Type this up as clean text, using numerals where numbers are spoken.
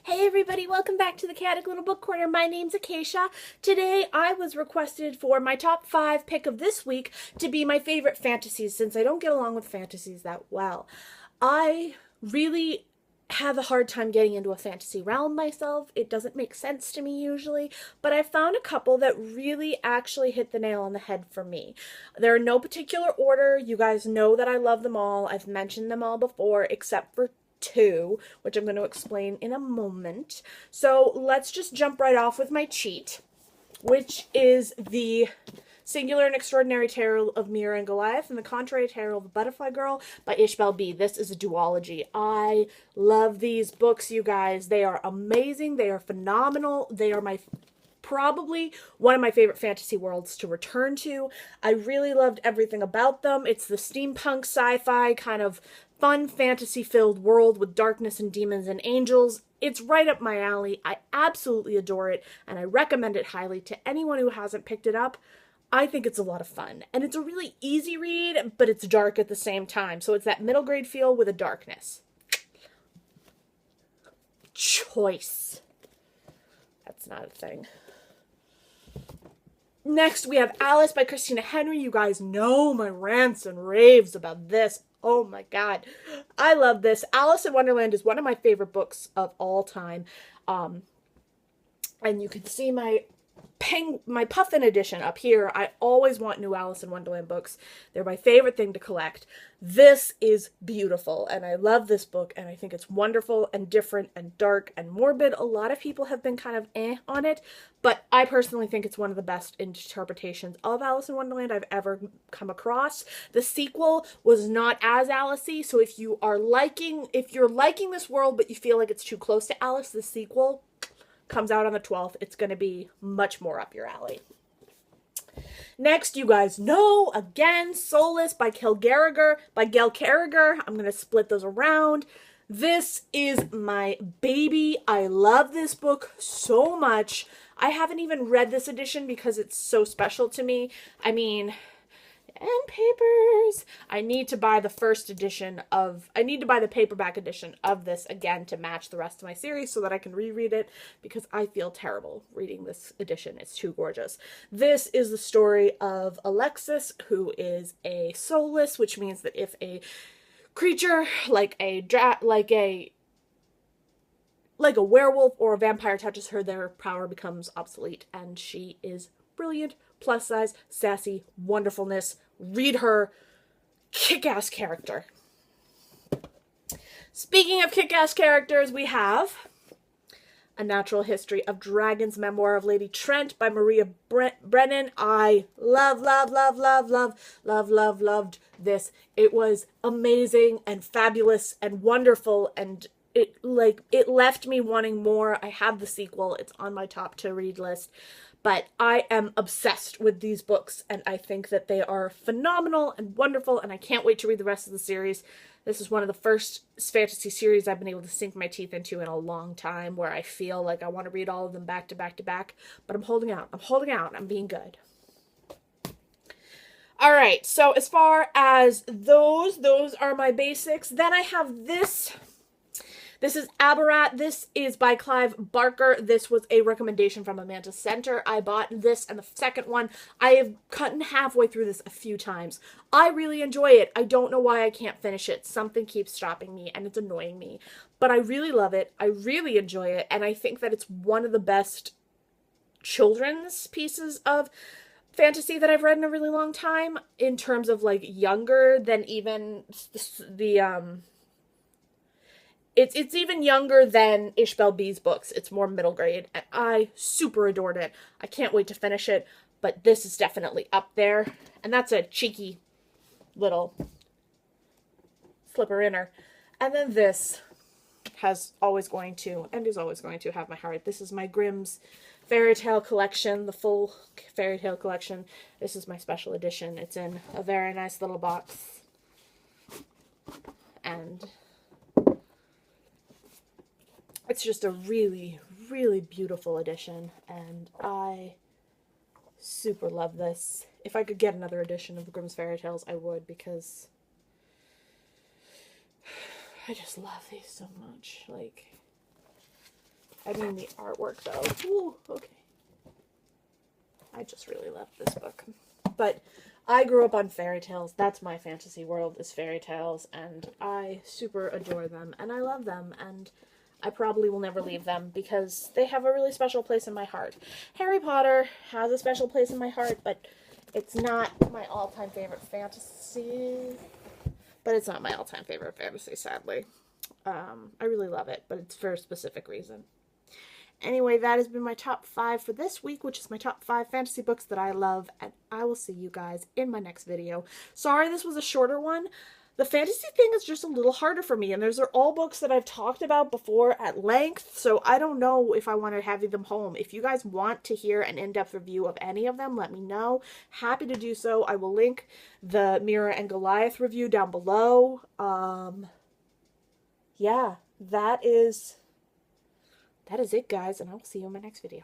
Hey everybody, welcome back to the Chaotic Little Book Corner. My name's Acacia. Today I was requested for my top 5 pick of this week to be my favorite fantasies since I don't get along with fantasies that well. I really have a hard time getting into a fantasy realm myself. It doesn't make sense to me usually, but I found a couple that really actually hit the nail on the head for me. They're in no particular order. You guys know that I love them all. I've mentioned them all before except for two, which I'm going to explain in a moment. So let's just jump right off with my cheat, which is the Singular and Extraordinary Tale of Mira and Goliath and the Contrary Tale of the Butterfly Girl by Ishbel B. This is a duology. I love these books, you guys. They are amazing. They are phenomenal. They are probably one of my favorite fantasy worlds to return to. I really loved everything about them. It's the steampunk sci-fi kind of fun fantasy-filled world with darkness and demons and angels. It's right up my alley. I absolutely adore it, and I recommend it highly to anyone who hasn't picked it up. I think it's a lot of fun, and it's a really easy read, but it's dark at the same time, so it's that middle grade feel with a darkness. Choice. That's not a thing. Next, we have Alice by Christina Henry. You guys know my rants and raves about this. Oh my god. I love this. Alice in Wonderland is one of my favorite books of all time. And you can see my Puffin edition up here. I always want new Alice in Wonderland books. They're my favorite thing to collect. This is beautiful, and I love this book, and I think it's wonderful and different and dark and morbid. A lot of people have been kind of on it, but I personally think it's one of the best interpretations of Alice in Wonderland I've ever come across. The sequel was not as Alice-y, so if you're liking this world but you feel like it's too close to Alice, the sequel comes out on the 12th. It's going to be much more up your alley. Next, you guys know, again, Soulless by Gail Carriger. I'm going to split those around. This is my baby. I love this book so much. I haven't even read this edition because it's so special to me. I mean, and papers. I need to buy the paperback edition of this again to match the rest of my series so that I can reread it because I feel terrible reading this edition. It's too gorgeous. This is the story of Alexis, who is a soulless, which means that if a creature like a werewolf or a vampire touches her, their power becomes obsolete, and she is brilliant, plus size, sassy, wonderfulness. Read her. Kick-ass character. Speaking of kick-ass characters, we have A Natural History of Dragons, Memoir of Lady Trent by Maria Brennan. I loved this. It was amazing and fabulous and wonderful, and it left me wanting more. I have the sequel. It's on my top to read list. But I am obsessed with these books, and I think that they are phenomenal and wonderful, and I can't wait to read the rest of the series. This is one of the first fantasy series I've been able to sink my teeth into in a long time, where I feel like I want to read all of them back to back to back, but I'm holding out. I'm being good. All right, so as far as those are my basics. Then I have this. This is Abarat. This is by Clive Barker. This was a recommendation from Amanda Center. I bought this and the second one. I have cut halfway through this a few times. I really enjoy it. I don't know why I can't finish it. Something keeps stopping me and it's annoying me. But I really love it. I really enjoy it. And I think that it's one of the best children's pieces of fantasy that I've read in a really long time, in terms of younger than even It's even younger than Ishbel B's books. It's more middle grade, and I super adored it. I can't wait to finish it, but this is definitely up there, and that's a cheeky little slipper inner. And then this is always going to have my heart. This is my Grimm's fairy tale collection, the full fairy tale collection. This is my special edition. It's in a very nice little box, and it's just a really, really beautiful edition, and I super love this. If I could get another edition of the Grimm's Fairy Tales, I would, because I just love these so much. I mean the artwork though. Ooh, okay. I just really love this book. But I grew up on fairy tales. That's my fantasy world, is fairy tales, and I super adore them, and I love them, and I probably will never leave them because they have a really special place in my heart. Harry Potter has a special place in my heart, but it's not my all-time favorite fantasy. But it's not my all-time favorite fantasy, sadly. I really love it, but it's for a specific reason. Anyway, that has been my top 5 for this week, which is my top 5 fantasy books that I love, and I will see you guys in my next video. Sorry this was a shorter one. The fantasy thing is just a little harder for me, and those are all books that I've talked about before at length, so I don't know if I want to have them home. If you guys want to hear an in-depth review of any of them, let me know. Happy to do so. I will link the Mira and Goliath review down below. Yeah, that is it, guys, and I will see you in my next video.